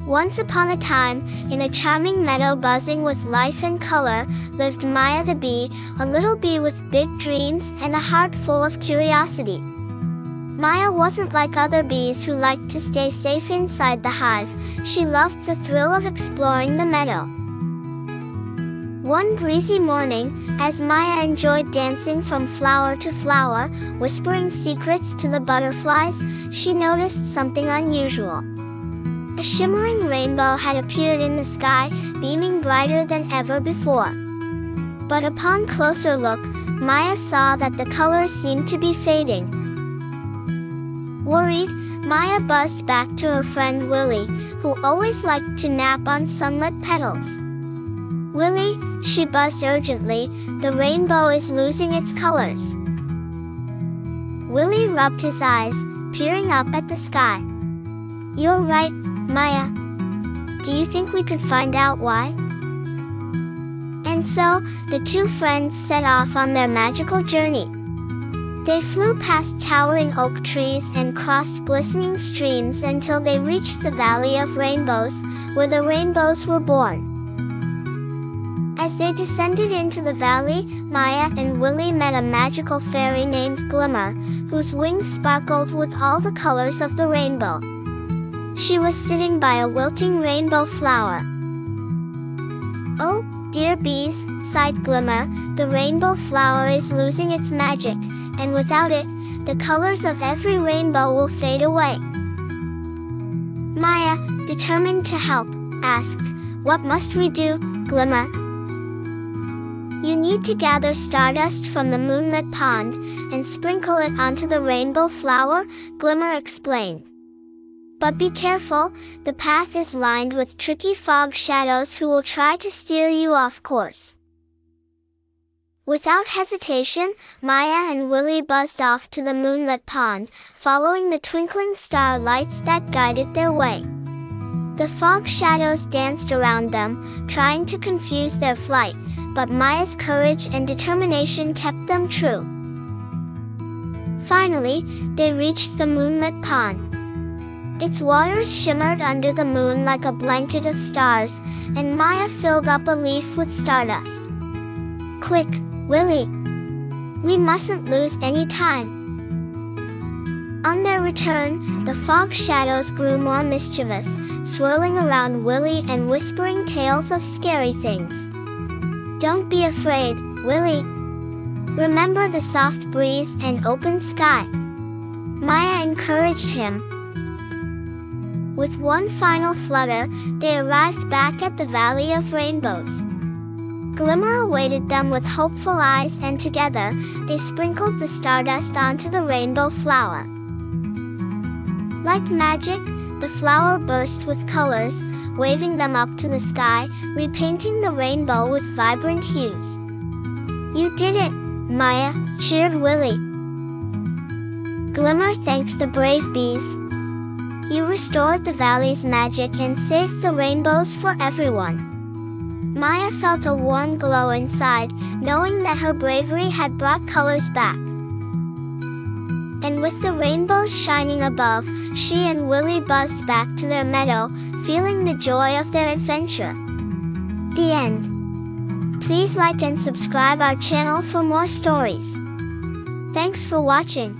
Once upon a time, in a charming meadow buzzing with life and color, lived Maya the bee, a little bee with big dreams and a heart full of curiosity. Maya wasn't like other bees who liked to stay safe inside the hive. She loved the thrill of exploring the meadow. One breezy morning, as Maya enjoyed dancing from flower to flower, whispering secrets to the butterflies, she noticed something unusual. A shimmering rainbow had appeared in the sky, beaming brighter than ever before. But upon closer look, Maya saw that the colors seemed to be fading. Worried, Maya buzzed back to her friend Willie, who always liked to nap on sunlit petals. "Willie," she buzzed urgently, "the rainbow is losing its colors." Willie rubbed his eyes, peering up at the sky. "You're right, Maya. Do you think we could find out why?" And so, the two friends set off on their magical journey. They flew past towering oak trees and crossed glistening streams until they reached the Valley of Rainbows, where the rainbows were born. As they descended into the valley, Maya and Willie met a magical fairy named Glimmer, whose wings sparkled with all the colors of the rainbow. She was sitting by a wilting rainbow flower. "Oh, dear bees," sighed Glimmer, "the rainbow flower is losing its magic, and without it, the colors of every rainbow will fade away." Maya, determined to help, asked, "What must we do, Glimmer?" "You need to gather stardust from the Moonlit Pond and sprinkle it onto the rainbow flower," Glimmer explained. "But be careful, the path is lined with tricky fog shadows who will try to steer you off course." Without hesitation, Maya and Willie buzzed off to the Moonlit Pond, following the twinkling star lights that guided their way. The fog shadows danced around them, trying to confuse their flight, but Maya's courage and determination kept them true. Finally, they reached the Moonlit Pond. Its waters shimmered under the moon like a blanket of stars, and Maya filled up a leaf with stardust. "Quick, Willie! We mustn't lose any time." On their return, the fog shadows grew more mischievous, swirling around Willie and whispering tales of scary things. "Don't be afraid, Willie. Remember the soft breeze and open sky," Maya encouraged him. With one final flutter, they arrived back at the Valley of Rainbows. Glimmer awaited them with hopeful eyes, and together, they sprinkled the stardust onto the rainbow flower. Like magic, the flower burst with colors, waving them up to the sky, repainting the rainbow with vibrant hues. "You did it, Maya," cheered Willie. Glimmer thanked the brave bees. "You restored the valley's magic and saved the rainbows for everyone." Maya felt a warm glow inside, knowing that her bravery had brought colors back. And with the rainbows shining above, she and Willie buzzed back to their meadow, feeling the joy of their adventure. The end. Please like and subscribe our channel for more stories. Thanks for watching.